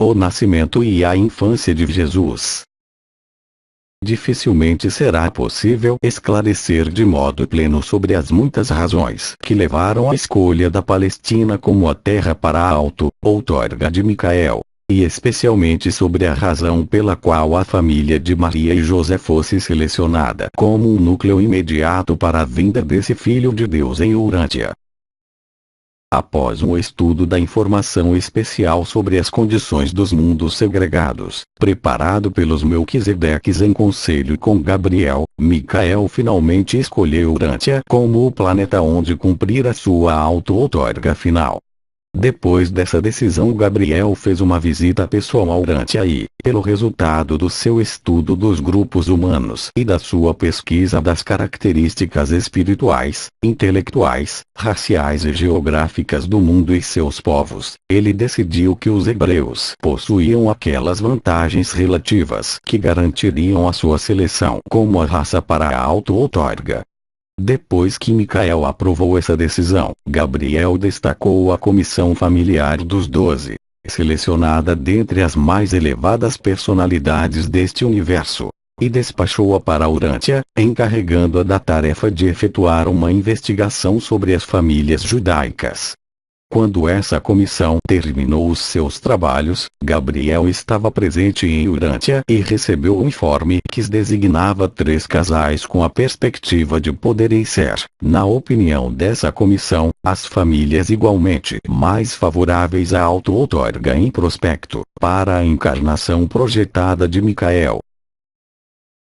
o nascimento e a infância de Jesus. Dificilmente será possível esclarecer de modo pleno sobre as muitas razões que levaram à escolha da Palestina como a terra para a outorga de Micael, e especialmente sobre a razão pela qual a família de Maria e José fosse selecionada como um núcleo imediato para a vinda desse Filho de Deus em Urântia. Após um estudo da informação especial sobre as condições dos mundos segregados, preparado pelos Melquisedeques em conselho com Gabriel, Micael finalmente escolheu Urântia como o planeta onde cumprir a sua outorga final. Depois dessa decisão, Gabriel fez uma visita pessoal a Urântia e, pelo resultado do seu estudo dos grupos humanos e da sua pesquisa das características espirituais, intelectuais, raciais e geográficas do mundo e seus povos, ele decidiu que os hebreus possuíam aquelas vantagens relativas que garantiriam a sua seleção como a raça para a outorga. Depois que Micael aprovou essa decisão, Gabriel destacou a comissão familiar dos 12, selecionada dentre as mais elevadas personalidades deste universo, e despachou-a para Urântia, encarregando-a da tarefa de efetuar uma investigação sobre as famílias judaicas. Quando essa comissão terminou os seus trabalhos, Gabriel estava presente em Urântia e recebeu o informe que designava 3 casais com a perspectiva de poderem ser, na opinião dessa comissão, as famílias igualmente mais favoráveis à outorga em prospecto, para a encarnação projetada de Micael.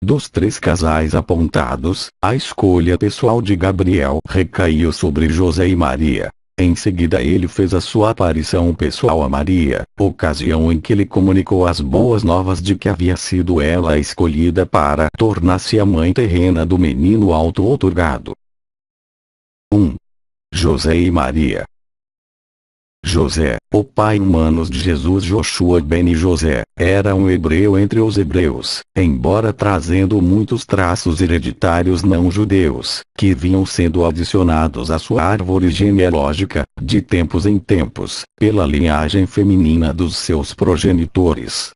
Dos 3 casais apontados, a escolha pessoal de Gabriel recaiu sobre José e Maria. Em seguida ele fez a sua aparição pessoal a Maria, ocasião em que lhe comunicou as boas novas de que havia sido ela a escolhida para tornar-se a mãe terrena do menino outorgado. 1. José e Maria. José, o pai humanos de Jesus, Joshua ben José, era um hebreu entre os hebreus, embora trazendo muitos traços hereditários não-judeus, que vinham sendo adicionados à sua árvore genealógica, de tempos em tempos, pela linhagem feminina dos seus progenitores.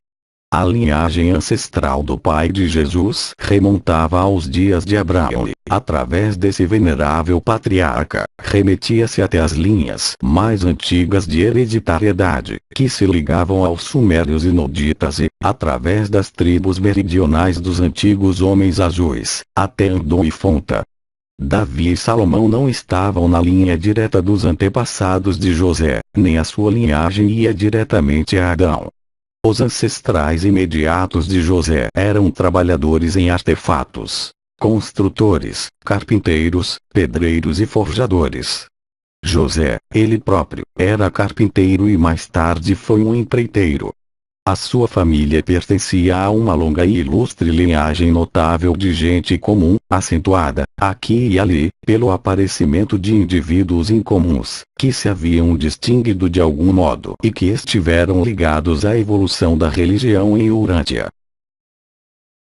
A linhagem ancestral do pai de Jesus remontava aos dias de Abraão e, através desse venerável patriarca, remetia-se até as linhas mais antigas de hereditariedade, que se ligavam aos sumérios e noditas e, através das tribos meridionais dos antigos homens azuis, até Andom e Fonta. Davi e Salomão não estavam na linha direta dos antepassados de José, nem a sua linhagem ia diretamente a Adão. Os ancestrais imediatos de José eram trabalhadores em artefatos, construtores, carpinteiros, pedreiros e forjadores. José, ele próprio, era carpinteiro e mais tarde foi um empreiteiro. A sua família pertencia a uma longa e ilustre linhagem notável de gente comum, acentuada, aqui e ali, pelo aparecimento de indivíduos incomuns, que se haviam distinguido de algum modo e que estiveram ligados à evolução da religião em Urântia.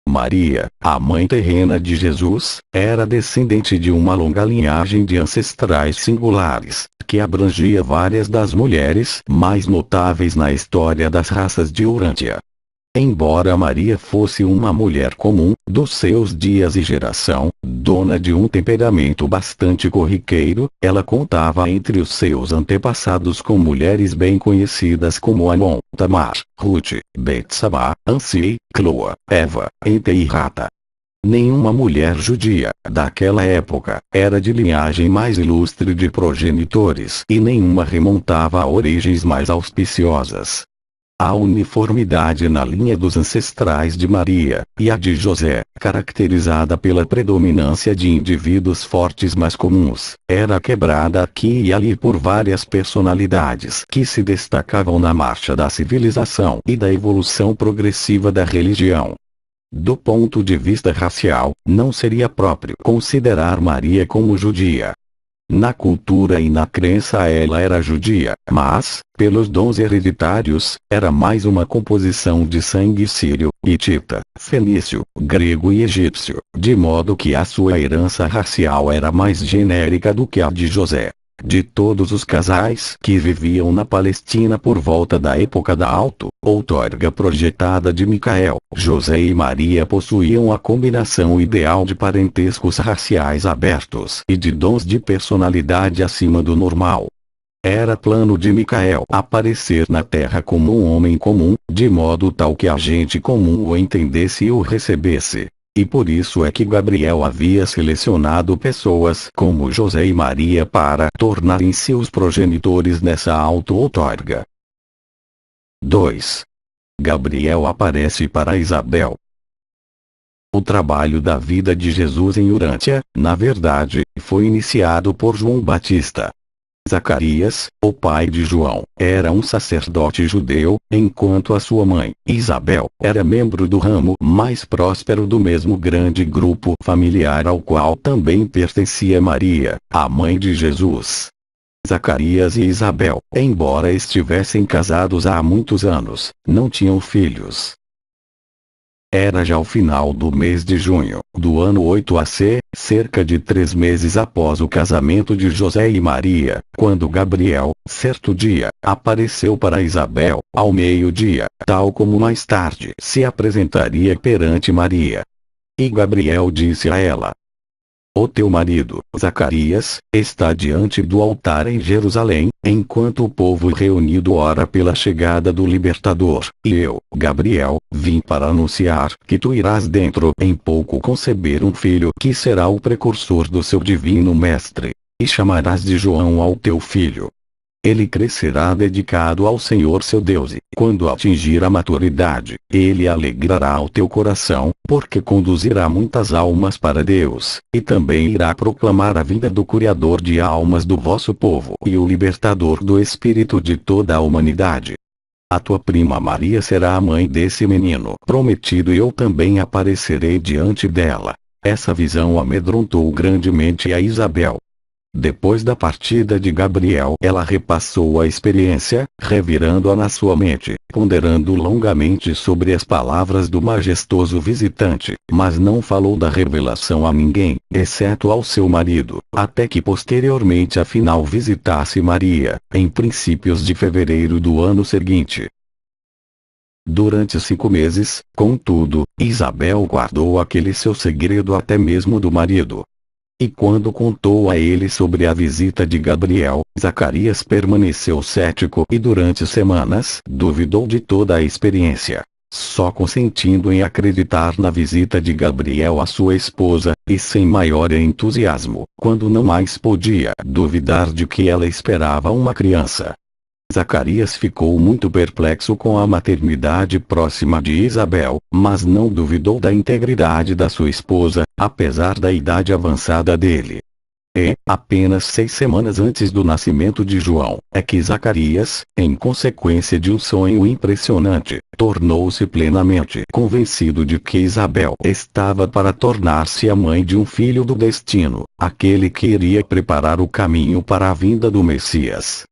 Maria, a mãe terrena de Jesus, era descendente de uma longa linhagem de ancestrais singulares, que abrangia várias das mulheres mais notáveis na história das raças de Urântia. Embora Maria fosse uma mulher comum, dos seus dias e geração, dona de um temperamento bastante corriqueiro, ela contava entre os seus antepassados com mulheres bem conhecidas como Amon, Tamar, Ruth, Betsabá, Ansi, Cloa, Eva, Ente e Rata. Nenhuma mulher judia, daquela época, era de linhagem mais ilustre de progenitores e nenhuma remontava a origens mais auspiciosas. A uniformidade na linha dos ancestrais de Maria, e a de José, caracterizada pela predominância de indivíduos fortes mais comuns, era quebrada aqui e ali por várias personalidades que se destacavam na marcha da civilização e da evolução progressiva da religião. Do ponto de vista racial, não seria próprio considerar Maria como judia. Na cultura e na crença ela era judia, mas, pelos dons hereditários, era mais uma composição de sangue sírio, hitita, fenício, grego e egípcio, de modo que a sua herança racial era mais genérica do que a de José. de todos os casais que viviam na Palestina por volta da época da outorga projetada de Micael, José e Maria possuíam a combinação ideal de parentescos raciais abertos e de dons de personalidade acima do normal. Era plano de Micael aparecer na Terra como um homem comum, de modo tal que a gente comum o entendesse e o recebesse. E por isso é que Gabriel havia selecionado pessoas como José e Maria para tornarem-se os progenitores nessa outorga. 2. Gabriel aparece para Isabel. O trabalho da vida de Jesus em Urântia, na verdade, foi iniciado por João Batista. Zacarias, o pai de João, era um sacerdote judeu, enquanto a sua mãe, Isabel, era membro do ramo mais próspero do mesmo grande grupo familiar ao qual também pertencia Maria, a mãe de Jesus. Zacarias e Isabel, embora estivessem casados há muitos anos, não tinham filhos. Era já o final do mês de junho, do ano 8 AC, cerca de 3 meses após o casamento de José e Maria, quando Gabriel, certo dia, apareceu para Isabel, ao meio-dia, tal como mais tarde se apresentaria perante Maria. E Gabriel disse a ela: "O teu marido, Zacarias, está diante do altar em Jerusalém, enquanto o povo reunido ora pela chegada do Libertador, e eu, Gabriel, vim para anunciar que tu irás dentro em pouco conceber um filho que será o precursor do seu divino mestre, e chamarás de João ao teu filho. Ele crescerá dedicado ao Senhor seu Deus e, quando atingir a maturidade, ele alegrará o teu coração, porque conduzirá muitas almas para Deus, e também irá proclamar a vinda do Criador de almas do vosso povo e o Libertador do espírito de toda a humanidade. A tua prima Maria será a mãe desse menino prometido e eu também aparecerei diante dela." Essa visão amedrontou grandemente a Isabel. Depois da partida de Gabriel, ela repassou a experiência, revirando-a na sua mente, ponderando longamente sobre as palavras do majestoso visitante, mas não falou da revelação a ninguém, exceto ao seu marido, até que posteriormente afinal visitasse Maria, em princípios de fevereiro do ano seguinte. Durante 5 meses, contudo, Isabel guardou aquele seu segredo até mesmo do marido. E quando contou a ele sobre a visita de Gabriel, Zacarias permaneceu cético e durante semanas duvidou de toda a experiência, só consentindo em acreditar na visita de Gabriel à sua esposa, e sem maior entusiasmo, quando não mais podia duvidar de que ela esperava uma criança. Zacarias ficou muito perplexo com a maternidade próxima de Isabel, mas não duvidou da integridade da sua esposa, apesar da idade avançada dele. E, apenas 6 semanas antes do nascimento de João, é que Zacarias, em consequência de um sonho impressionante, tornou-se plenamente convencido de que Isabel estava para tornar-se a mãe de um filho do destino, aquele que iria preparar o caminho para a vinda do Messias.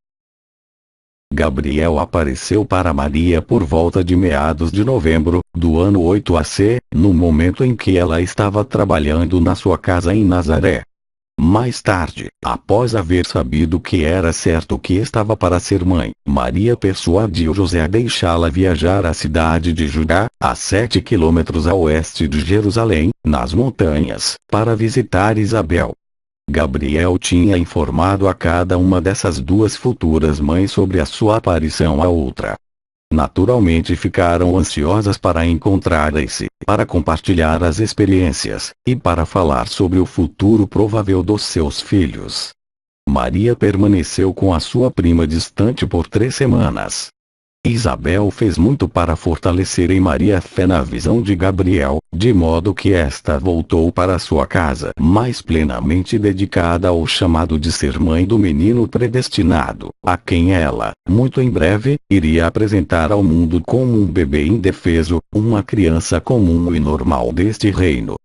Gabriel apareceu para Maria por volta de meados de novembro, do ano 8 AC, no momento em que ela estava trabalhando na sua casa em Nazaré. Mais tarde, após haver sabido que era certo que estava para ser mãe, Maria persuadiu José a deixá-la viajar à cidade de Judá, a 7 quilômetros a oeste de Jerusalém, nas montanhas, para visitar Isabel. Gabriel tinha informado a cada uma dessas 2 futuras mães sobre a sua aparição à outra. Naturalmente ficaram ansiosas para encontrarem-se, para compartilhar as experiências, e para falar sobre o futuro provável dos seus filhos. Maria permaneceu com a sua prima distante por 3 semanas. Isabel fez muito para fortalecer em Maria a fé na visão de Gabriel, de modo que esta voltou para sua casa mais plenamente dedicada ao chamado de ser mãe do menino predestinado, a quem ela, muito em breve, iria apresentar ao mundo como um bebê indefeso, uma criança comum e normal deste reino.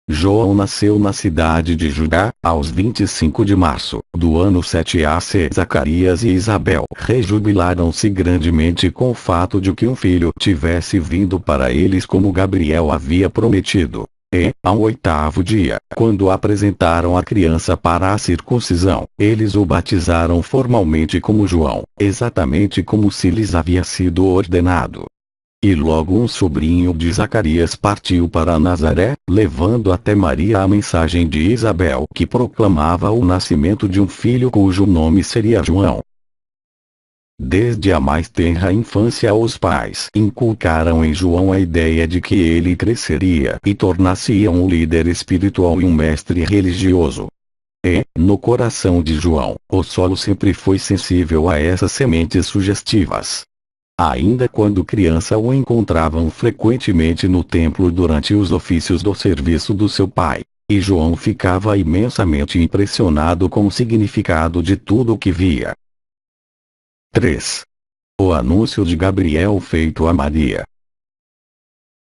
João nasceu na cidade de Judá, aos 25 de março, do ano 7 AC. Zacarias e Isabel rejubilaram-se grandemente com o fato de que um filho tivesse vindo para eles como Gabriel havia prometido. E, ao 8º dia, quando apresentaram a criança para a circuncisão, eles o batizaram formalmente como João, exatamente como se lhes havia sido ordenado. E logo um sobrinho de Zacarias partiu para Nazaré, levando até Maria a mensagem de Isabel que proclamava o nascimento de um filho cujo nome seria João. Desde a mais tenra infância os pais inculcaram em João a ideia de que ele cresceria e tornar-se-ia um líder espiritual e um mestre religioso. E, no coração de João, o solo sempre foi sensível a essas sementes sugestivas. Ainda quando criança o encontravam frequentemente no templo durante os ofícios do serviço do seu pai. E João ficava imensamente impressionado com o significado de tudo o que via. 3. O anúncio de Gabriel feito a Maria.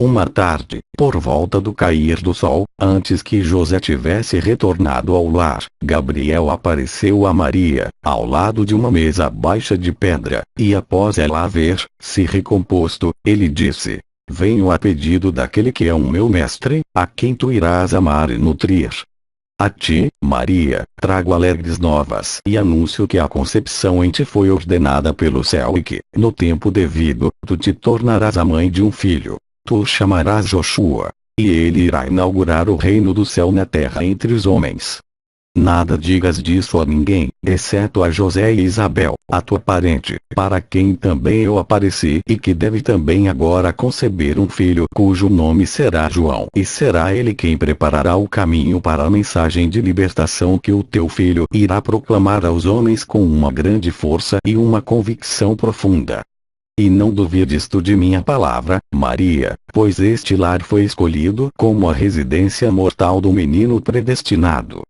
Uma tarde, por volta do cair do sol, antes que José tivesse retornado ao lar, Gabriel apareceu a Maria, ao lado de uma mesa baixa de pedra, e após ela haver se recomposto, ele disse: Venho a pedido daquele que é o meu mestre, a quem tu irás amar e nutrir. A ti, Maria, trago alegres novas e anúncio que a concepção em ti foi ordenada pelo céu e que, no tempo devido, tu te tornarás a mãe de um filho. Tu o chamarás Joshua, e ele irá inaugurar o reino do céu na terra entre os homens. Nada digas disso a ninguém, exceto a José e Isabel, a tua parente, para quem também eu apareci e que deve também agora conceber um filho cujo nome será João. E será ele quem preparará o caminho para a mensagem de libertação que o teu filho irá proclamar aos homens com uma grande força e uma convicção profunda. E não duvides tu de minha palavra, Maria, pois este lar foi escolhido como a residência mortal do menino predestinado.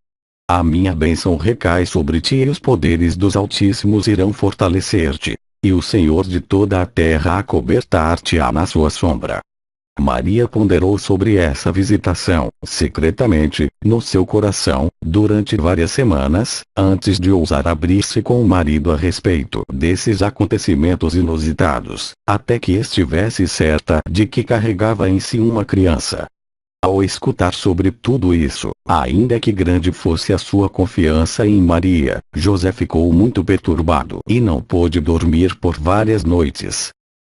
A minha bênção recai sobre ti e os poderes dos Altíssimos irão fortalecer-te, e o Senhor de toda a terra acobertar-te-á na sua sombra. Maria ponderou sobre essa visitação, secretamente, no seu coração, durante várias semanas, antes de ousar abrir-se com o marido a respeito desses acontecimentos inusitados, até que estivesse certa de que carregava em si uma criança. Ao escutar sobre tudo isso, ainda que grande fosse a sua confiança em Maria, José ficou muito perturbado e não pôde dormir por várias noites.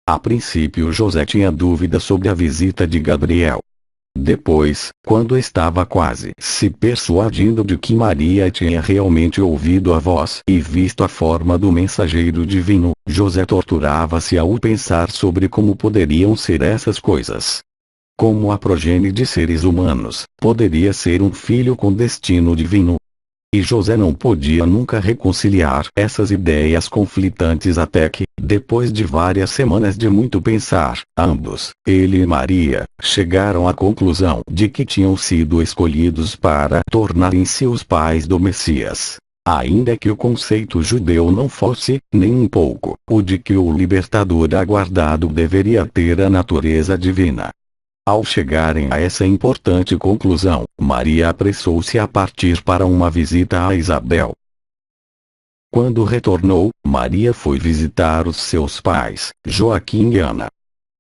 A princípio José tinha dúvida sobre a visita de Gabriel. Depois, quando estava quase se persuadindo de que Maria tinha realmente ouvido a voz e visto a forma do mensageiro divino, José torturava-se ao pensar sobre como poderiam ser essas coisas. Como a progenie de seres humanos, poderia ser um filho com destino divino? E José não podia nunca reconciliar essas ideias conflitantes até que, depois de várias semanas de muito pensar, ambos, ele e Maria, chegaram à conclusão de que tinham sido escolhidos para tornarem-se os pais do Messias. Ainda que o conceito judeu não fosse, nem um pouco, o de que o libertador aguardado deveria ter a natureza divina. Ao chegarem a essa importante conclusão, Maria apressou-se a partir para uma visita a Isabel. Quando retornou, Maria foi visitar os seus pais, Joaquim e Ana.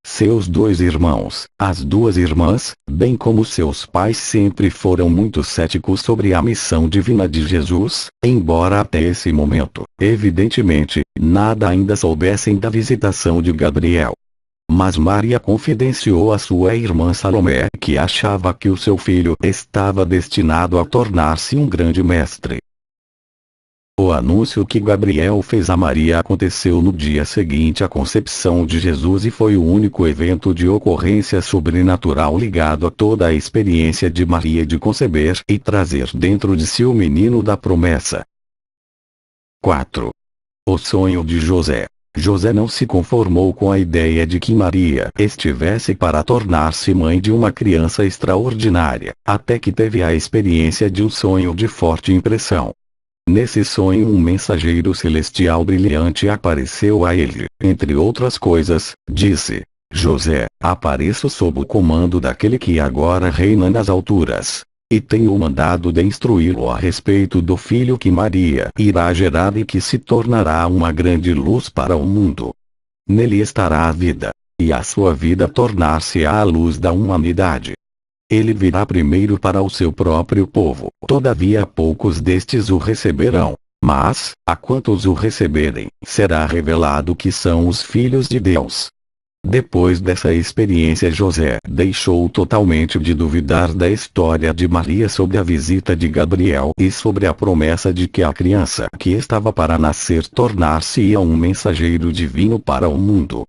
Seus 2 irmãos, as 2 irmãs, bem como seus pais sempre foram muito céticos sobre a missão divina de Jesus, embora até esse momento, evidentemente, nada ainda soubessem da visitação de Gabriel. Mas Maria confidenciou a sua irmã Salomé que achava que o seu filho estava destinado a tornar-se um grande mestre. O anúncio que Gabriel fez a Maria aconteceu no dia seguinte à concepção de Jesus e foi o único evento de ocorrência sobrenatural ligado a toda a experiência de Maria de conceber e trazer dentro de si o menino da promessa. 4. O sonho de José. José não se conformou com a ideia de que Maria estivesse para tornar-se mãe de uma criança extraordinária, até que teve a experiência de um sonho de forte impressão. Nesse sonho um mensageiro celestial brilhante apareceu a ele, entre outras coisas, disse: José, apareço sob o comando daquele que agora reina nas alturas. E tenho mandado de instruí-lo a respeito do filho que Maria irá gerar e que se tornará uma grande luz para o mundo. Nele estará a vida, e a sua vida tornar-se-á a luz da humanidade. Ele virá primeiro para o seu próprio povo, todavia poucos destes o receberão. Mas, a quantos o receberem, será revelado que são os filhos de Deus. Depois dessa experiência, José deixou totalmente de duvidar da história de Maria sobre a visita de Gabriel e sobre a promessa de que a criança que estava para nascer tornar-se-ia um mensageiro divino para o mundo.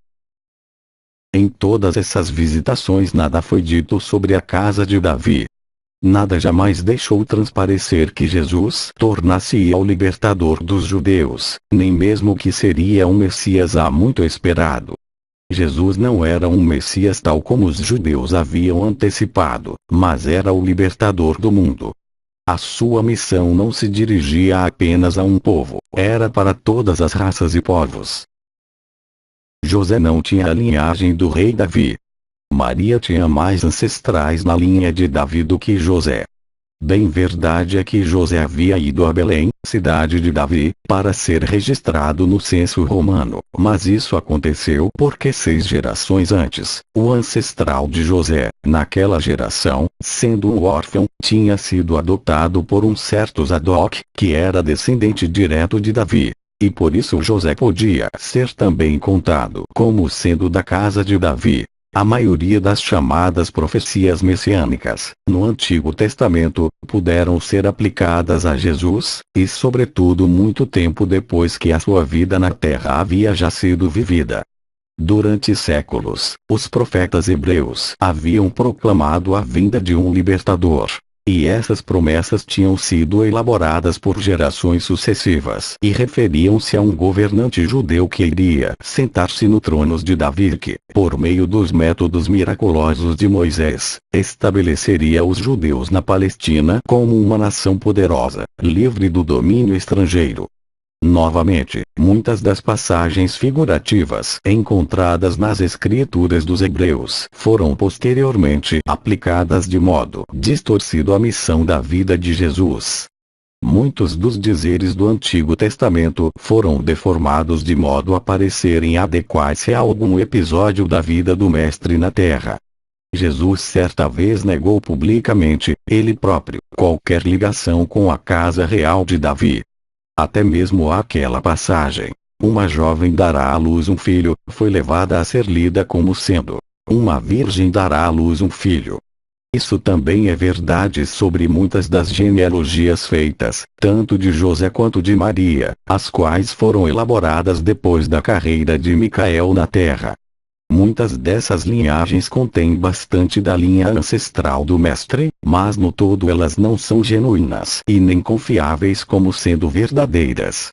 Em todas essas visitações nada foi dito sobre a casa de Davi. Nada jamais deixou transparecer que Jesus tornasse-ia o libertador dos judeus, nem mesmo que seria um Messias há muito esperado. Jesus não era um Messias tal como os judeus haviam antecipado, mas era o libertador do mundo. A sua missão não se dirigia apenas a um povo, era para todas as raças e povos. José não tinha a linhagem do rei Davi. Maria tinha mais ancestrais na linha de Davi do que José. Bem verdade é que José havia ido a Belém, cidade de Davi, para ser registrado no censo romano, mas isso aconteceu porque 6 gerações antes, o ancestral de José, naquela geração, sendo um órfão, tinha sido adotado por um certo Zadok, que era descendente direto de Davi. E por isso José podia ser também contado como sendo da casa de Davi. A maioria das chamadas profecias messiânicas, no Antigo Testamento, puderam ser aplicadas a Jesus, e sobretudo muito tempo depois que a sua vida na terra havia já sido vivida. Durante séculos, os profetas hebreus haviam proclamado a vinda de um libertador. E essas promessas tinham sido elaboradas por gerações sucessivas e referiam-se a um governante judeu que iria sentar-se no trono de Davi que, por meio dos métodos miraculosos de Moisés, estabeleceria os judeus na Palestina como uma nação poderosa, livre do domínio estrangeiro. Novamente, muitas das passagens figurativas encontradas nas escrituras dos hebreus foram posteriormente aplicadas de modo distorcido à missão da vida de Jesus. Muitos dos dizeres do Antigo Testamento foram deformados de modo a parecerem adequar-se a algum episódio da vida do Mestre na terra. Jesus certa vez negou publicamente, ele próprio, qualquer ligação com a casa real de Davi. Até mesmo aquela passagem, uma jovem dará à luz um filho, foi levada a ser lida como sendo, uma virgem dará à luz um filho. Isso também é verdade sobre muitas das genealogias feitas, tanto de José quanto de Maria, as quais foram elaboradas depois da carreira de Micael na terra. Muitas dessas linhagens contêm bastante da linha ancestral do Mestre, mas no todo elas não são genuínas e nem confiáveis como sendo verdadeiras.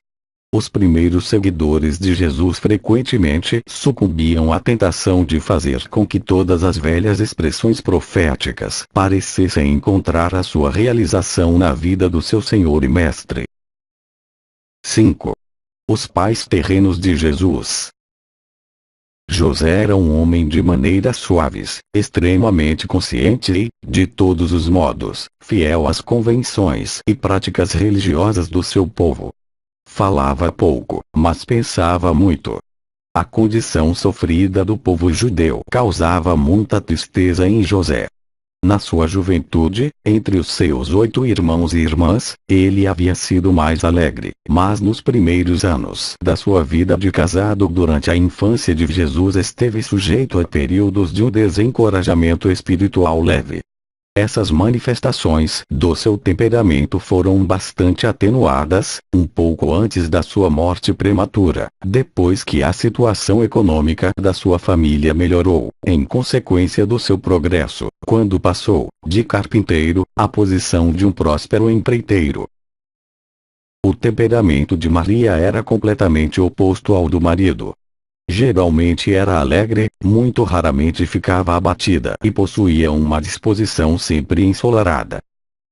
Os primeiros seguidores de Jesus frequentemente sucumbiam à tentação de fazer com que todas as velhas expressões proféticas parecessem encontrar a sua realização na vida do seu Senhor e Mestre. 5. Os pais terrenos de Jesus. José era um homem de maneiras suaves, extremamente consciente e, de todos os modos, fiel às convenções e práticas religiosas do seu povo. Falava pouco, mas pensava muito. A condição sofrida do povo judeu causava muita tristeza em José. Na sua juventude, entre os seus 8 irmãos e irmãs, ele havia sido mais alegre, mas nos primeiros anos da sua vida de casado durante a infância de Jesus esteve sujeito a períodos de um desencorajamento espiritual leve. Essas manifestações do seu temperamento foram bastante atenuadas, um pouco antes da sua morte prematura, depois que a situação econômica da sua família melhorou, em consequência do seu progresso, quando passou, de carpinteiro, à posição de um próspero empreiteiro. O temperamento de Maria era completamente oposto ao do marido. Geralmente era alegre, muito raramente ficava abatida e possuía uma disposição sempre ensolarada.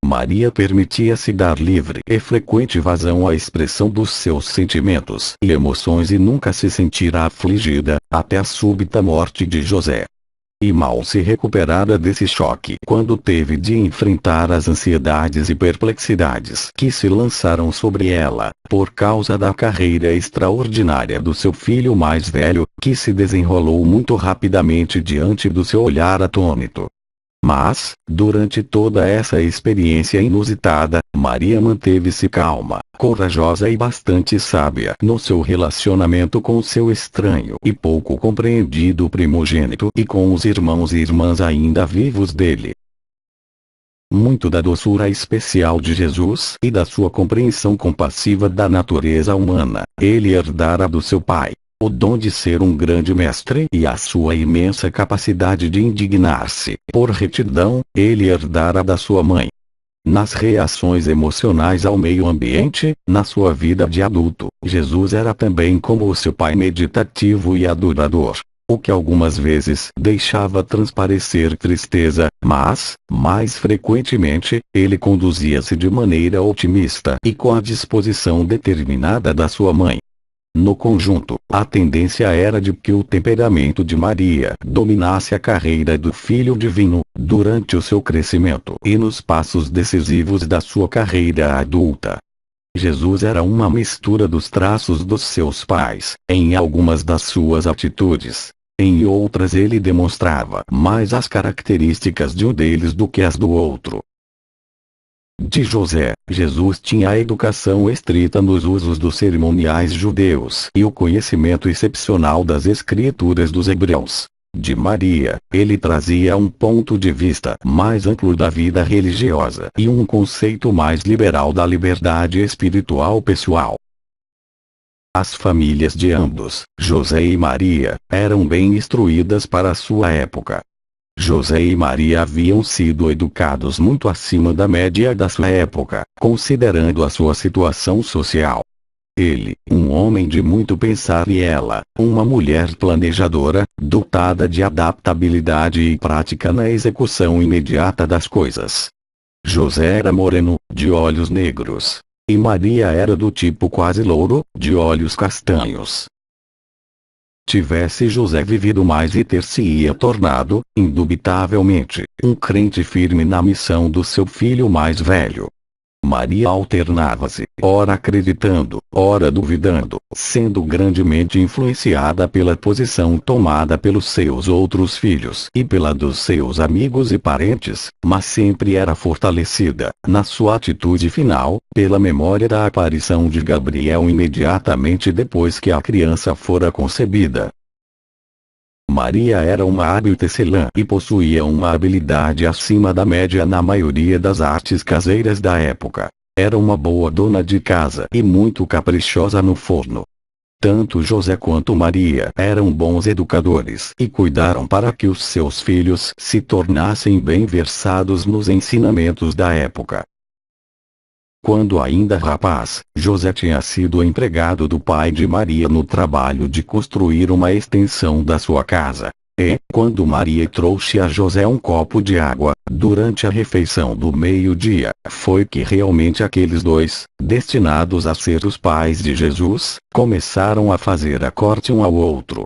Maria permitia-se dar livre e frequente vazão à expressão dos seus sentimentos e emoções e nunca se sentira afligida, até a súbita morte de José. E mal se recuperara desse choque quando teve de enfrentar as ansiedades e perplexidades que se lançaram sobre ela, por causa da carreira extraordinária do seu filho mais velho, que se desenrolou muito rapidamente diante do seu olhar atônito. Mas, durante toda essa experiência inusitada, Maria manteve-se calma, corajosa e bastante sábia no seu relacionamento com seu estranho e pouco compreendido primogênito e com os irmãos e irmãs ainda vivos dele. Muito da doçura especial de Jesus e da sua compreensão compassiva da natureza humana, ele herdara do seu pai. O dom de ser um grande mestre e a sua imensa capacidade de indignar-se por retidão, ele herdara da sua mãe. Nas reações emocionais ao meio ambiente, na sua vida de adulto, Jesus era também como o seu pai meditativo e adorador, o que algumas vezes deixava transparecer tristeza, mas, mais frequentemente, ele conduzia-se de maneira otimista e com a disposição determinada da sua mãe. No conjunto, a tendência era de que o temperamento de Maria dominasse a carreira do Filho Divino, durante o seu crescimento e nos passos decisivos da sua carreira adulta. Jesus era uma mistura dos traços dos seus pais, em algumas das suas atitudes. Em outras ele demonstrava mais as características de um deles do que as do outro. De José, Jesus tinha a educação estrita nos usos dos cerimoniais judeus e o conhecimento excepcional das escrituras dos hebreus. De Maria, ele trazia um ponto de vista mais amplo da vida religiosa e um conceito mais liberal da liberdade espiritual pessoal. As famílias de ambos, José e Maria, eram bem instruídas para a sua época. José e Maria haviam sido educados muito acima da média da sua época, considerando a sua situação social. Ele, um homem de muito pensar, e ela, uma mulher planejadora, dotada de adaptabilidade e prática na execução imediata das coisas. José era moreno, de olhos negros, e Maria era do tipo quase louro, de olhos castanhos. Tivesse José vivido mais e ter-se-ia tornado, indubitavelmente, um crente firme na missão do seu filho mais velho. Maria alternava-se, ora acreditando, ora duvidando, sendo grandemente influenciada pela posição tomada pelos seus outros filhos e pela dos seus amigos e parentes, mas sempre era fortalecida, na sua atitude final, pela memória da aparição de Gabriel imediatamente depois que a criança fora concebida. Maria era uma hábil tecelã e possuía uma habilidade acima da média na maioria das artes caseiras da época. Era uma boa dona de casa e muito caprichosa no forno. Tanto José quanto Maria eram bons educadores e cuidaram para que os seus filhos se tornassem bem versados nos ensinamentos da época. Quando ainda rapaz, José tinha sido empregado do pai de Maria no trabalho de construir uma extensão da sua casa. E, quando Maria trouxe a José um copo de água, durante a refeição do meio-dia, foi que realmente aqueles dois, destinados a ser os pais de Jesus, começaram a fazer a corte um ao outro.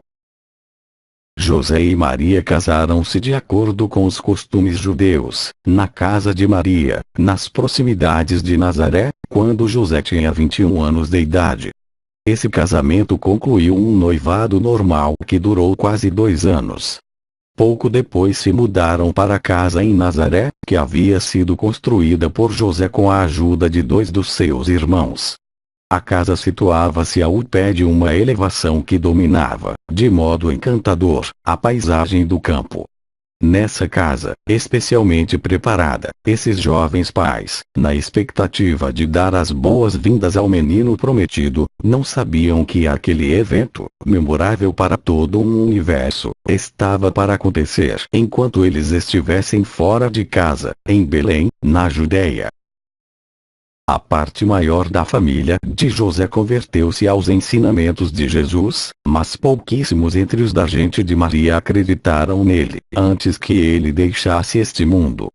José e Maria casaram-se de acordo com os costumes judeus, na casa de Maria, nas proximidades de Nazaré, quando José tinha 21 anos de idade. Esse casamento concluiu um noivado normal que durou quase 2 anos. Pouco depois se mudaram para a casa em Nazaré, que havia sido construída por José com a ajuda de 2 dos seus irmãos. A casa situava-se ao pé de uma elevação que dominava, de modo encantador, a paisagem do campo. Nessa casa, especialmente preparada, esses jovens pais, na expectativa de dar as boas-vindas ao menino prometido, não sabiam que aquele evento, memorável para todo um universo, estava para acontecer enquanto eles estivessem fora de casa, em Belém, na Judéia. A parte maior da família de José converteu-se aos ensinamentos de Jesus, mas pouquíssimos entre os da gente de Maria acreditaram nele, antes que ele deixasse este mundo.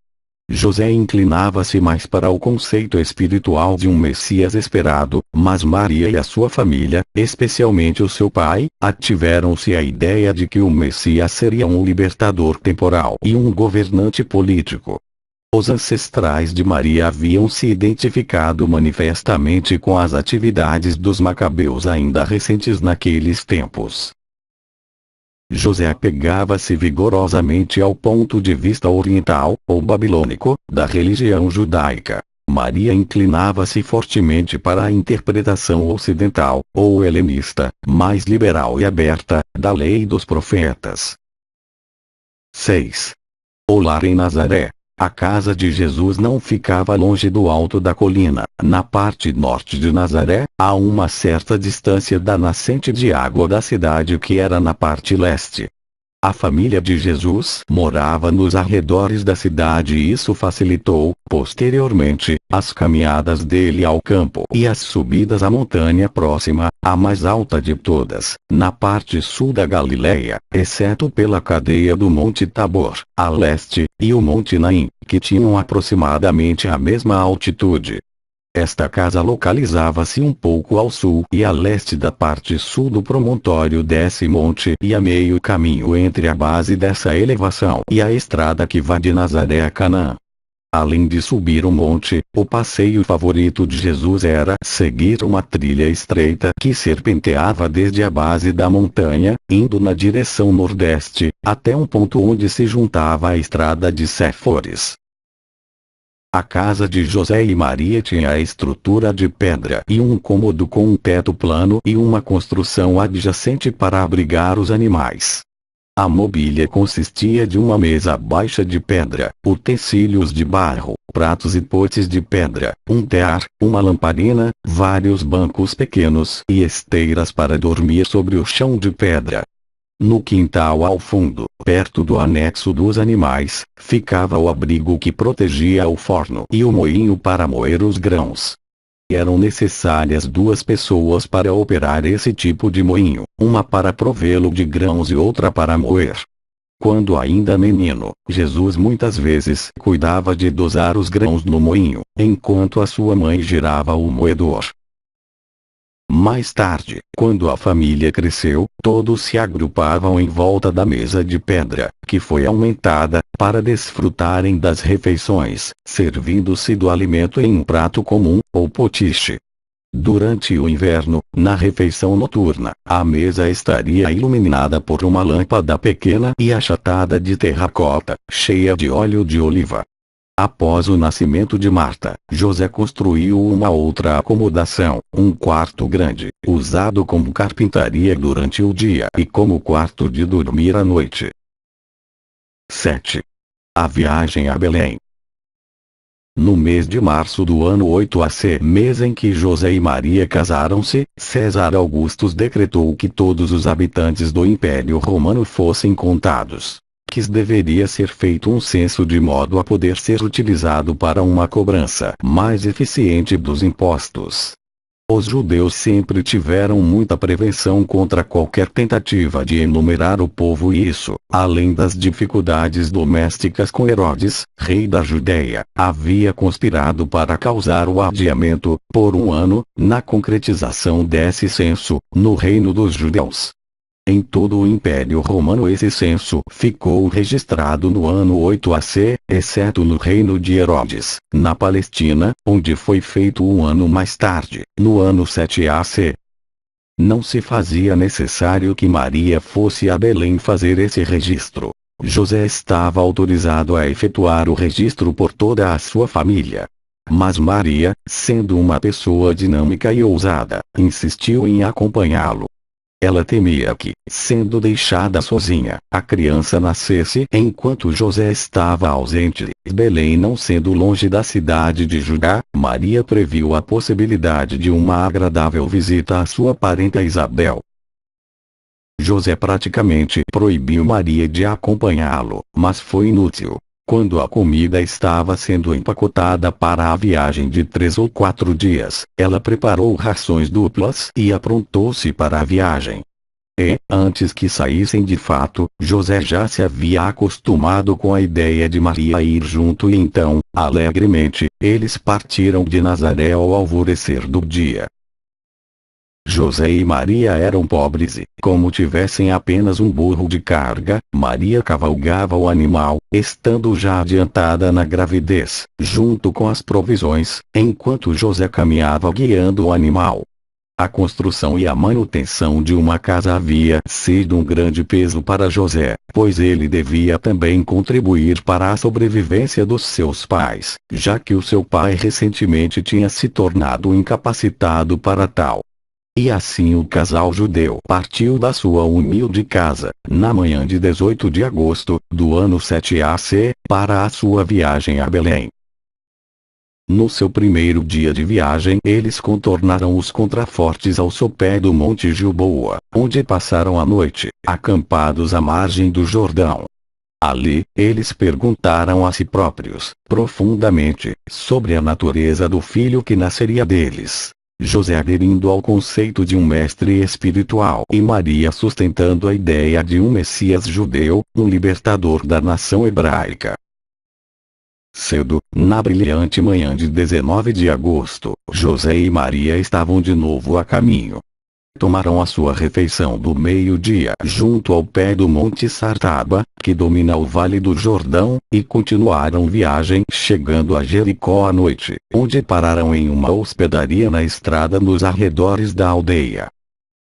José inclinava-se mais para o conceito espiritual de um Messias esperado, mas Maria e a sua família, especialmente o seu pai, ativeram-se à ideia de que o Messias seria um libertador temporal e um governante político. Os ancestrais de Maria haviam se identificado manifestamente com as atividades dos macabeus ainda recentes naqueles tempos. José apegava-se vigorosamente ao ponto de vista oriental, ou babilônico, da religião judaica. Maria inclinava-se fortemente para a interpretação ocidental, ou helenista, mais liberal e aberta, da lei dos profetas. 6. O lar em Nazaré. A casa de Jesus não ficava longe do alto da colina, na parte norte de Nazaré, a uma certa distância da nascente de água da cidade que era na parte leste. A família de Jesus morava nos arredores da cidade e isso facilitou, posteriormente, as caminhadas dele ao campo e as subidas à montanha próxima, a mais alta de todas, na parte sul da Galileia, exceto pela cadeia do Monte Tabor, a leste, e o Monte Naim, que tinham aproximadamente a mesma altitude. Esta casa localizava-se um pouco ao sul e a leste da parte sul do promontório desse monte e a meio caminho entre a base dessa elevação e a estrada que vai de Nazaré a Canaã. Além de subir o monte, o passeio favorito de Jesus era seguir uma trilha estreita que serpenteava desde a base da montanha, indo na direção nordeste, até um ponto onde se juntava a estrada de Séforis. A casa de José e Maria tinha a estrutura de pedra e um cômodo com um teto plano e uma construção adjacente para abrigar os animais. A mobília consistia de uma mesa baixa de pedra, utensílios de barro, pratos e potes de pedra, um tear, uma lamparina, vários bancos pequenos e esteiras para dormir sobre o chão de pedra. No quintal ao fundo, perto do anexo dos animais, ficava o abrigo que protegia o forno e o moinho para moer os grãos. Eram necessárias 2 pessoas para operar esse tipo de moinho, uma para provê-lo de grãos e outra para moer. Quando ainda menino, Jesus muitas vezes cuidava de dosar os grãos no moinho, enquanto a sua mãe girava o moedor. Mais tarde, quando a família cresceu, todos se agrupavam em volta da mesa de pedra, que foi aumentada, para desfrutarem das refeições, servindo-se do alimento em um prato comum, ou potiche. Durante o inverno, na refeição noturna, a mesa estaria iluminada por uma lâmpada pequena e achatada de terracota, cheia de óleo de oliva. Após o nascimento de Marta, José construiu uma outra acomodação, um quarto grande, usado como carpintaria durante o dia e como quarto de dormir à noite. 7. A viagem a Belém. No mês de março do ano 8 AC, mês em que José e Maria casaram-se, César Augustus decretou que todos os habitantes do Império Romano fossem contados. Que deveria ser feito um censo de modo a poder ser utilizado para uma cobrança mais eficiente dos impostos. Os judeus sempre tiveram muita prevenção contra qualquer tentativa de enumerar o povo e isso, além das dificuldades domésticas com Herodes, rei da Judéia, havia conspirado para causar o adiamento, por um ano, na concretização desse censo, no reino dos judeus. Em todo o Império Romano esse censo ficou registrado no ano 8 AC, exceto no reino de Herodes, na Palestina, onde foi feito um ano mais tarde, no ano 7 AC. Não se fazia necessário que Maria fosse a Belém fazer esse registro. José estava autorizado a efetuar o registro por toda a sua família. Mas Maria, sendo uma pessoa dinâmica e ousada, insistiu em acompanhá-lo. Ela temia que, sendo deixada sozinha, a criança nascesse enquanto José estava ausente. Belém não sendo longe da cidade de Judá, Maria previu a possibilidade de uma agradável visita à sua parenta Isabel. José praticamente proibiu Maria de acompanhá-lo, mas foi inútil. Quando a comida estava sendo empacotada para a viagem de 3 ou 4 dias, ela preparou rações duplas e aprontou-se para a viagem. E, antes que saíssem de fato, José já se havia acostumado com a ideia de Maria ir junto e então, alegremente, eles partiram de Nazaré ao alvorecer do dia. José e Maria eram pobres e, como tivessem apenas um burro de carga, Maria cavalgava o animal, estando já adiantada na gravidez, junto com as provisões, enquanto José caminhava guiando o animal. A construção e a manutenção de uma casa havia sido um grande peso para José, pois ele devia também contribuir para a sobrevivência dos seus pais, já que o seu pai recentemente tinha se tornado incapacitado para tal. E assim o casal judeu partiu da sua humilde casa, na manhã de 18 de agosto, do ano 7 AC, para a sua viagem a Belém. No seu primeiro dia de viagem, eles contornaram os contrafortes ao sopé do Monte Gilboa, onde passaram a noite, acampados à margem do Jordão. Ali, eles perguntaram a si próprios, profundamente, sobre a natureza do filho que nasceria deles. José aderindo ao conceito de um mestre espiritual e Maria sustentando a ideia de um Messias judeu, um libertador da nação hebraica. Cedo, na brilhante manhã de 19 de agosto, José e Maria estavam de novo a caminho. Tomaram a sua refeição do meio-dia junto ao pé do Monte Sartaba, que domina o Vale do Jordão, e continuaram viagem chegando a Jericó à noite, onde pararam em uma hospedaria na estrada nos arredores da aldeia.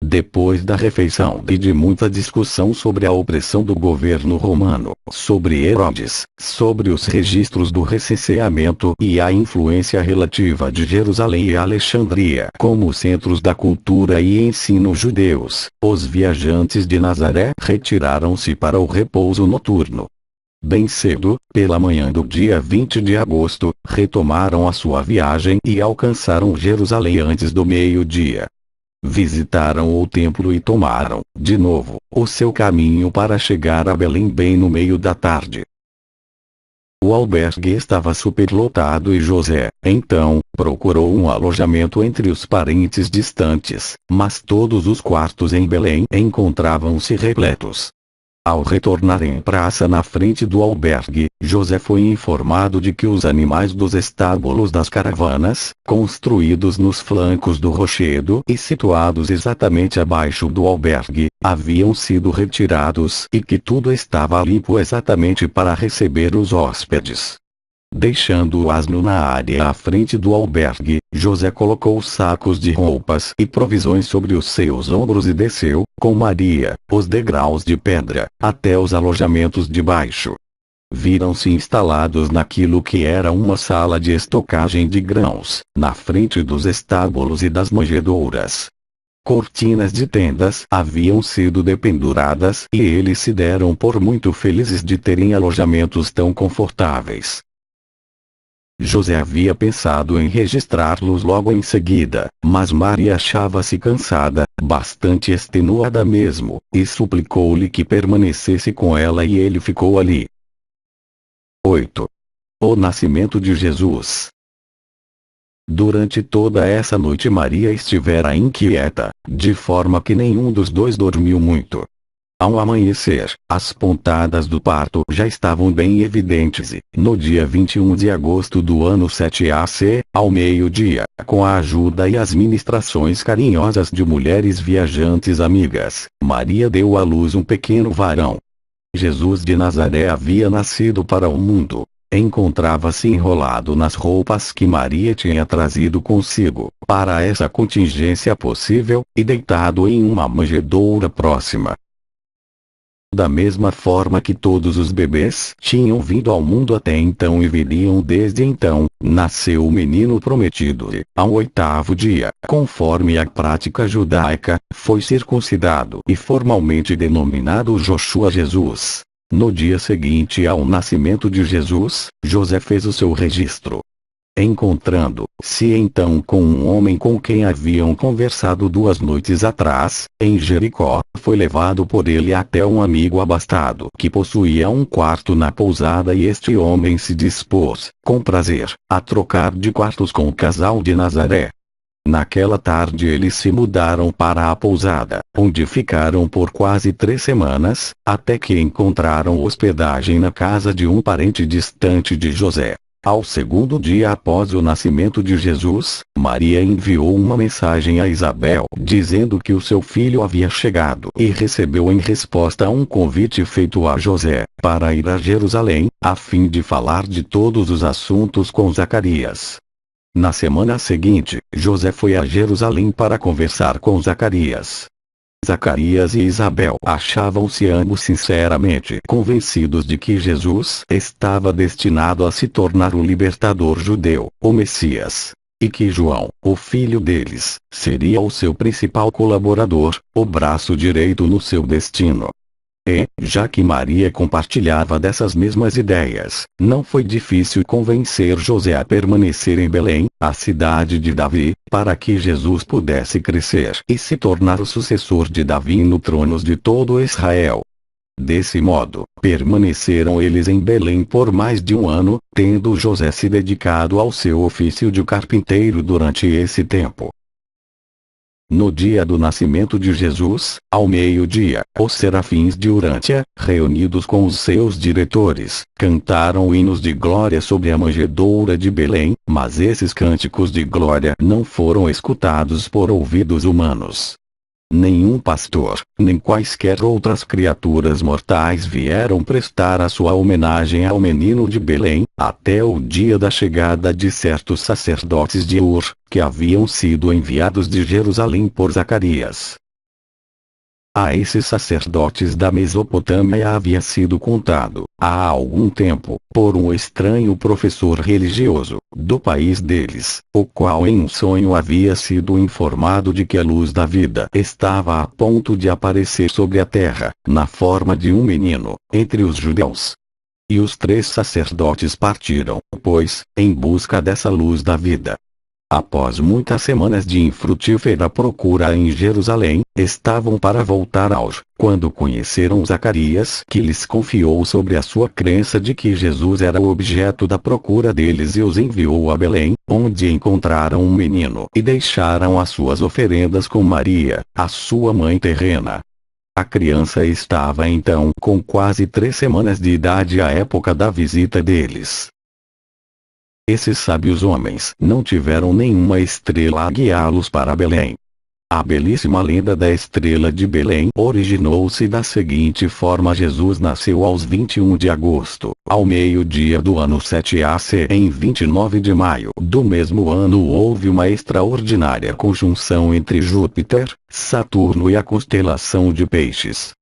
Depois da refeição e de muita discussão sobre a opressão do governo romano, sobre Herodes, sobre os registros do recenseamento e a influência relativa de Jerusalém e Alexandria como centros da cultura e ensino judeus, os viajantes de Nazaré retiraram-se para o repouso noturno. Bem cedo, pela manhã do dia 20 de agosto, retomaram a sua viagem e alcançaram Jerusalém antes do meio-dia. Visitaram o templo e tomaram, de novo, o seu caminho para chegar a Belém bem no meio da tarde. O albergue estava superlotado e José, então, procurou um alojamento entre os parentes distantes, mas todos os quartos em Belém encontravam-se repletos. Ao retornar em praça na frente do albergue, José foi informado de que os animais dos estábulos das caravanas, construídos nos flancos do rochedo e situados exatamente abaixo do albergue, haviam sido retirados e que tudo estava limpo exatamente para receber os hóspedes. Deixando o asno na área à frente do albergue, José colocou sacos de roupas e provisões sobre os seus ombros e desceu, com Maria, os degraus de pedra, até os alojamentos de baixo. Viram-se instalados naquilo que era uma sala de estocagem de grãos, na frente dos estábulos e das manjedouras. Cortinas de tendas haviam sido dependuradas e eles se deram por muito felizes de terem alojamentos tão confortáveis. José havia pensado em registrá-los logo em seguida, mas Maria achava-se cansada, bastante extenuada mesmo, e suplicou-lhe que permanecesse com ela e ele ficou ali. 8. O nascimento de Jesus. Durante toda essa noite Maria estivera inquieta, de forma que nenhum dos dois dormiu muito. Ao amanhecer, as pontadas do parto já estavam bem evidentes e, no dia 21 de agosto do ano 7 AC, ao meio-dia, com a ajuda e as ministrações carinhosas de mulheres viajantes amigas, Maria deu à luz um pequeno varão. Jesus de Nazaré havia nascido para o mundo. Encontrava-se enrolado nas roupas que Maria tinha trazido consigo, para essa contingência possível, e deitado em uma manjedoura próxima. Da mesma forma que todos os bebês tinham vindo ao mundo até então e viriam desde então, nasceu o menino prometido e, ao 8º dia, conforme a prática judaica, foi circuncidado e formalmente denominado Joshua Jesus. No dia seguinte ao nascimento de Jesus, José fez o seu registro. Encontrando-se então com um homem com quem haviam conversado 2 noites atrás, em Jericó, foi levado por ele até um amigo abastado que possuía um quarto na pousada e este homem se dispôs, com prazer, a trocar de quartos com o casal de Nazaré. Naquela tarde eles se mudaram para a pousada, onde ficaram por quase 3 semanas, até que encontraram hospedagem na casa de um parente distante de José. Ao 2º dia após o nascimento de Jesus, Maria enviou uma mensagem a Isabel dizendo que o seu filho havia chegado e recebeu em resposta um convite feito a José, para ir a Jerusalém, a fim de falar de todos os assuntos com Zacarias. Na semana seguinte, José foi a Jerusalém para conversar com Zacarias. Zacarias e Isabel achavam-se ambos sinceramente convencidos de que Jesus estava destinado a se tornar o libertador judeu, o Messias. E que João, o filho deles, seria o seu principal colaborador, o braço direito no seu destino. E, já que Maria compartilhava dessas mesmas ideias, não foi difícil convencer José a permanecer em Belém, a cidade de Davi, para que Jesus pudesse crescer e se tornar o sucessor de Davi no trono de todo Israel. Desse modo, permaneceram eles em Belém por mais de um ano, tendo José se dedicado ao seu ofício de carpinteiro durante esse tempo. No dia do nascimento de Jesus, ao meio-dia, os serafins de Urântia, reunidos com os seus diretores, cantaram hinos de glória sobre a manjedoura de Belém, mas esses cânticos de glória não foram escutados por ouvidos humanos. Nenhum pastor, nem quaisquer outras criaturas mortais vieram prestar a sua homenagem ao menino de Belém, até o dia da chegada de certos sacerdotes de Ur, que haviam sido enviados de Jerusalém por Zacarias. A esses sacerdotes da Mesopotâmia havia sido contado, há algum tempo, por um estranho professor religioso, do país deles, o qual em um sonho havia sido informado de que a luz da vida estava a ponto de aparecer sobre a terra, na forma de um menino, entre os judeus. E os 3 sacerdotes partiram, pois, em busca dessa luz da vida. Após muitas semanas de infrutífera procura em Jerusalém, estavam para voltar a Ur, quando conheceram Zacarias, que lhes confiou sobre a sua crença de que Jesus era o objeto da procura deles e os enviou a Belém, onde encontraram um menino e deixaram as suas oferendas com Maria, a sua mãe terrena. A criança estava então com quase 3 semanas de idade à época da visita deles. Esses sábios homens não tiveram nenhuma estrela a guiá-los para Belém. A belíssima lenda da estrela de Belém originou-se da seguinte forma: Jesus nasceu aos 21 de agosto, ao meio-dia do ano 7 AC. Em 29 de maio do mesmo ano houve uma extraordinária conjunção entre Júpiter, Saturno e a constelação de Peixes.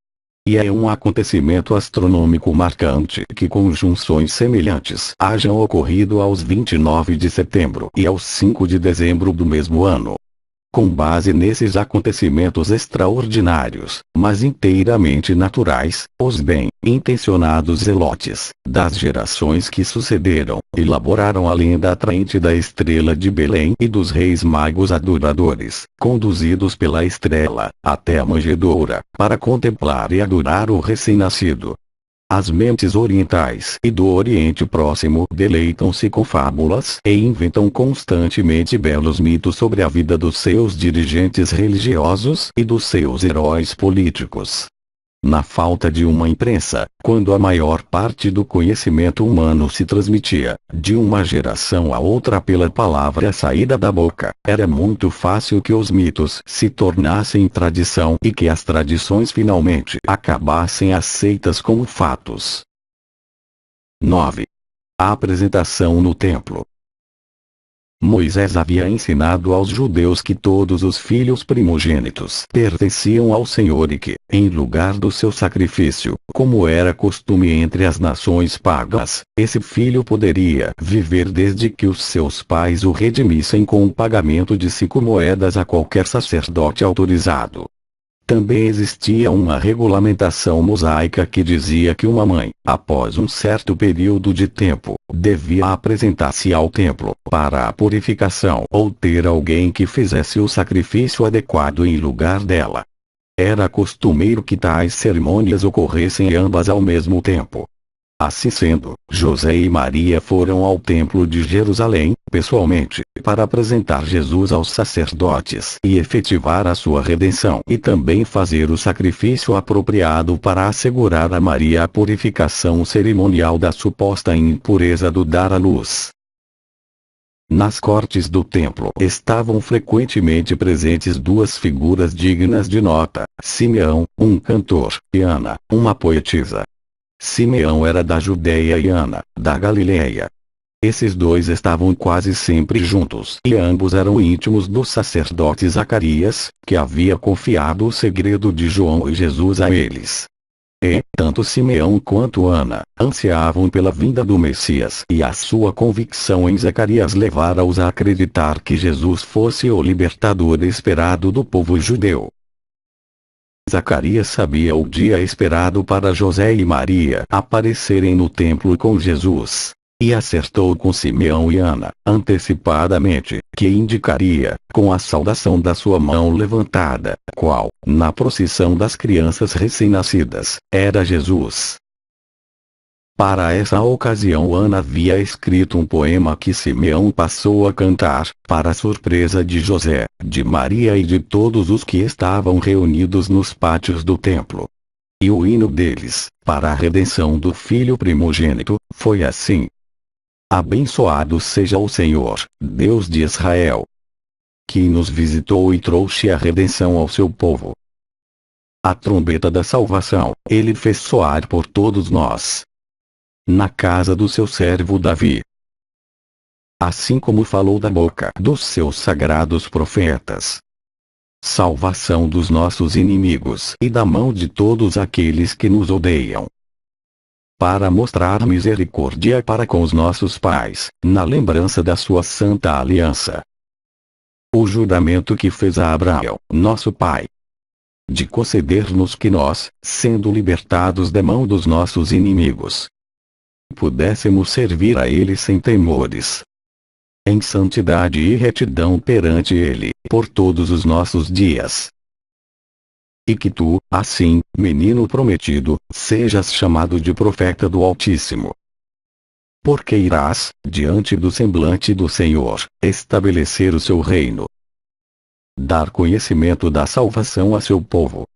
E é um acontecimento astronômico marcante que conjunções semelhantes hajam ocorrido aos 29 de setembro e aos 5 de dezembro do mesmo ano. Com base nesses acontecimentos extraordinários, mas inteiramente naturais, os bem-intencionados zelotes, das gerações que sucederam, elaboraram a lenda atraente da estrela de Belém e dos reis magos adoradores, conduzidos pela estrela, até a manjedoura, para contemplar e adorar o recém-nascido. As mentes orientais e do Oriente Próximo deleitam-se com fábulas e inventam constantemente belos mitos sobre a vida dos seus dirigentes religiosos e dos seus heróis políticos. Na falta de uma imprensa, quando a maior parte do conhecimento humano se transmitia, de uma geração a outra pela palavra saída da boca, era muito fácil que os mitos se tornassem tradição e que as tradições finalmente acabassem aceitas como fatos. 9. A apresentação no templo. Moisés havia ensinado aos judeus que todos os filhos primogênitos pertenciam ao Senhor e que, em lugar do seu sacrifício, como era costume entre as nações pagas, esse filho poderia viver desde que os seus pais o redimissem com o pagamento de 5 moedas a qualquer sacerdote autorizado. Também existia uma regulamentação mosaica que dizia que uma mãe, após um certo período de tempo, devia apresentar-se ao templo para a purificação ou ter alguém que fizesse o sacrifício adequado em lugar dela. Era costumeiro que tais cerimônias ocorressem ambas ao mesmo tempo. Assim sendo, José e Maria foram ao templo de Jerusalém, pessoalmente, para apresentar Jesus aos sacerdotes e efetivar a sua redenção e também fazer o sacrifício apropriado para assegurar a Maria a purificação cerimonial da suposta impureza do dar à luz. Nas cortes do templo estavam frequentemente presentes 2 figuras dignas de nota: Simeão, um cantor, e Ana, uma poetisa. Simeão era da Judeia e Ana, da Galileia. Esses dois estavam quase sempre juntos e ambos eram íntimos do sacerdote Zacarias, que havia confiado o segredo de João e Jesus a eles. E, tanto Simeão quanto Ana, ansiavam pela vinda do Messias e a sua convicção em Zacarias levara-os a acreditar que Jesus fosse o libertador esperado do povo judeu. Zacarias sabia o dia esperado para José e Maria aparecerem no templo com Jesus. E acertou com Simeão e Ana, antecipadamente, que indicaria, com a saudação da sua mão levantada, qual, na procissão das crianças recém-nascidas, era Jesus. Para essa ocasião Ana havia escrito um poema que Simeão passou a cantar, para a surpresa de José, de Maria e de todos os que estavam reunidos nos pátios do templo. E o hino deles, para a redenção do filho primogênito, foi assim: Abençoado seja o Senhor, Deus de Israel, que nos visitou e trouxe a redenção ao seu povo. A trombeta da salvação, ele fez soar por todos nós, na casa do seu servo Davi. Assim como falou da boca dos seus sagrados profetas. Salvação dos nossos inimigos e da mão de todos aqueles que nos odeiam. Para mostrar misericórdia para com os nossos pais, na lembrança da sua santa aliança. O juramento que fez a Abraão, nosso pai, de conceder-nos que nós, sendo libertados da mão dos nossos inimigos, pudéssemos servir a ele sem temores, em santidade e retidão perante ele, por todos os nossos dias. E que tu, assim, menino prometido, sejas chamado de profeta do Altíssimo. Porque irás, diante do semblante do Senhor, estabelecer o seu reino. Dar conhecimento da salvação a seu povo,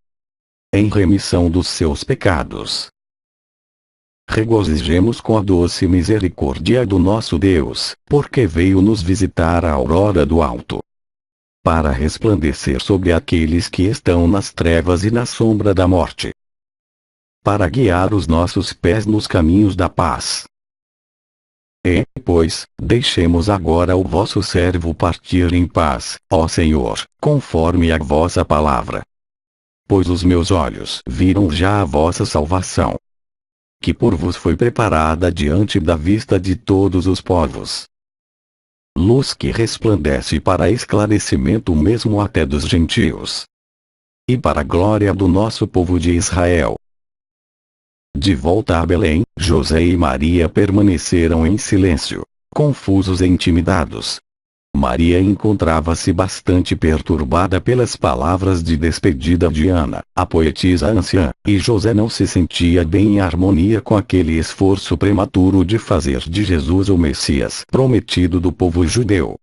em remissão dos seus pecados. Regozijemos com a doce misericórdia do nosso Deus, porque veio nos visitar a aurora do alto, para resplandecer sobre aqueles que estão nas trevas e na sombra da morte, para guiar os nossos pés nos caminhos da paz. E, pois, deixemos agora o vosso servo partir em paz, ó Senhor, conforme a vossa palavra. Pois os meus olhos viram já a vossa salvação, que por vos foi preparada diante da vista de todos os povos. Luz que resplandece para esclarecimento mesmo até dos gentios, e para a glória do nosso povo de Israel. De volta a Belém, José e Maria permaneceram em silêncio, confusos e intimidados. Maria encontrava-se bastante perturbada pelas palavras de despedida de Ana, a poetisa anciã, e José não se sentia bem em harmonia com aquele esforço prematuro de fazer de Jesus o Messias prometido do povo judeu.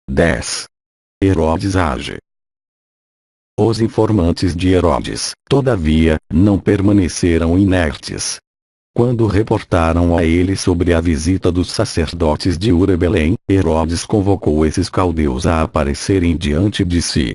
10. Herodes age. Os informantes de Herodes, todavia, não permaneceram inertes. Quando reportaram a ele sobre a visita dos sacerdotes de Ur e Belém, Herodes convocou esses caldeus a aparecerem diante de si.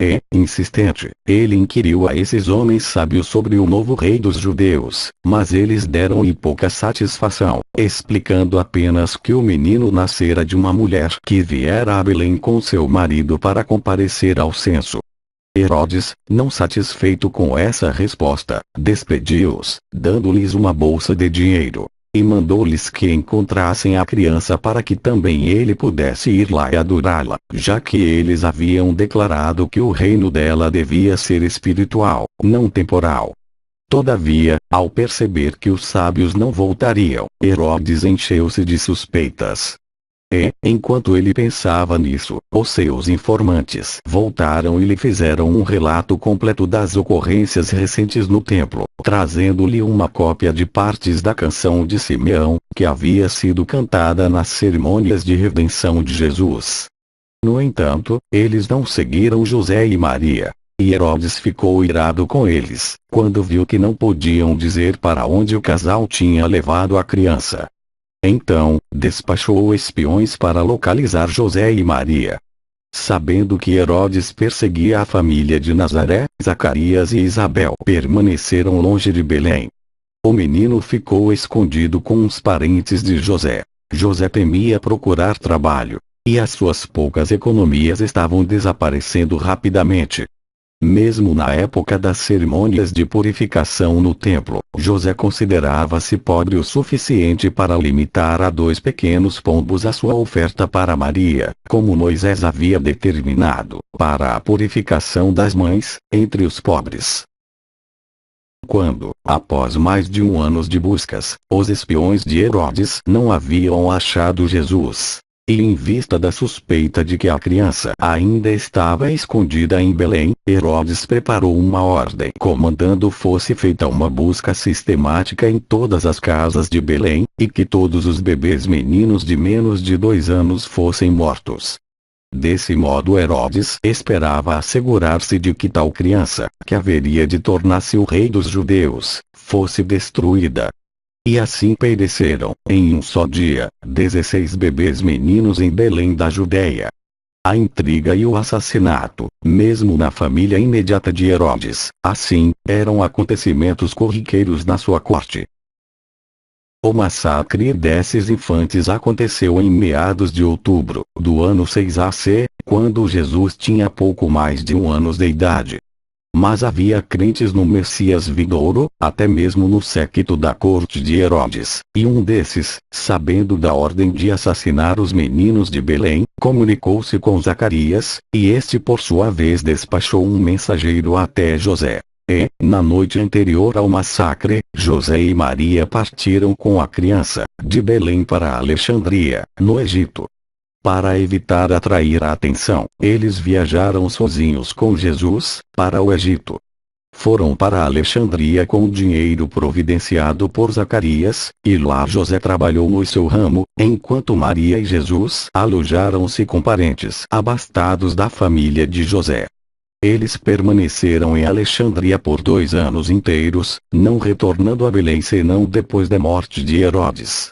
E, insistente, ele inquiriu a esses homens sábios sobre o novo rei dos judeus, mas eles deram-lhe pouca satisfação, explicando apenas que o menino nascera de uma mulher que viera a Belém com seu marido para comparecer ao censo. Herodes, não satisfeito com essa resposta, despediu-os, dando-lhes uma bolsa de dinheiro, e mandou-lhes que encontrassem a criança para que também ele pudesse ir lá e adorá-la, já que eles haviam declarado que o reino dela devia ser espiritual, não temporal. Todavia, ao perceber que os sábios não voltariam, Herodes encheu-se de suspeitas. E, enquanto ele pensava nisso, os seus informantes voltaram e lhe fizeram um relato completo das ocorrências recentes no templo, trazendo-lhe uma cópia de partes da canção de Simeão, que havia sido cantada nas cerimônias de redenção de Jesus. No entanto, eles não seguiram José e Maria. E Herodes ficou irado com eles, quando viu que não podiam dizer para onde o casal tinha levado a criança. Então, despachou espiões para localizar José e Maria. Sabendo que Herodes perseguia a família de Nazaré, Zacarias e Isabel permaneceram longe de Belém. O menino ficou escondido com uns parentes de José. José temia procurar trabalho, e as suas poucas economias estavam desaparecendo rapidamente. Mesmo na época das cerimônias de purificação no templo, José considerava-se pobre o suficiente para limitar a 2 pequenos pombos a sua oferta para Maria, como Moisés havia determinado, para a purificação das mães, entre os pobres. Quando, após mais de 1 ano de buscas, os espiões de Herodes não haviam achado Jesus, e em vista da suspeita de que a criança ainda estava escondida em Belém, Herodes preparou uma ordem comandando fosse feita uma busca sistemática em todas as casas de Belém, e que todos os bebês meninos de menos de 2 anos fossem mortos. Desse modo Herodes esperava assegurar-se de que tal criança, que haveria de tornar-se o rei dos judeus, fosse destruída. E assim pereceram, em um só dia, 16 bebês meninos em Belém da Judéia. A intriga e o assassinato, mesmo na família imediata de Herodes, assim, eram acontecimentos corriqueiros na sua corte. O massacre desses infantes aconteceu em meados de outubro, do ano 6 AC, quando Jesus tinha pouco mais de 1 ano de idade. Mas havia crentes no Messias vindouro, até mesmo no séquito da corte de Herodes, e um desses, sabendo da ordem de assassinar os meninos de Belém, comunicou-se com Zacarias, e este por sua vez despachou um mensageiro até José. E, na noite anterior ao massacre, José e Maria partiram com a criança, de Belém para Alexandria, no Egito. Para evitar atrair a atenção, eles viajaram sozinhos com Jesus, para o Egito. Foram para Alexandria com o dinheiro providenciado por Zacarias, e lá José trabalhou no seu ramo, enquanto Maria e Jesus alojaram-se com parentes abastados da família de José. Eles permaneceram em Alexandria por 2 anos inteiros, não retornando a Belém senão depois da morte de Herodes.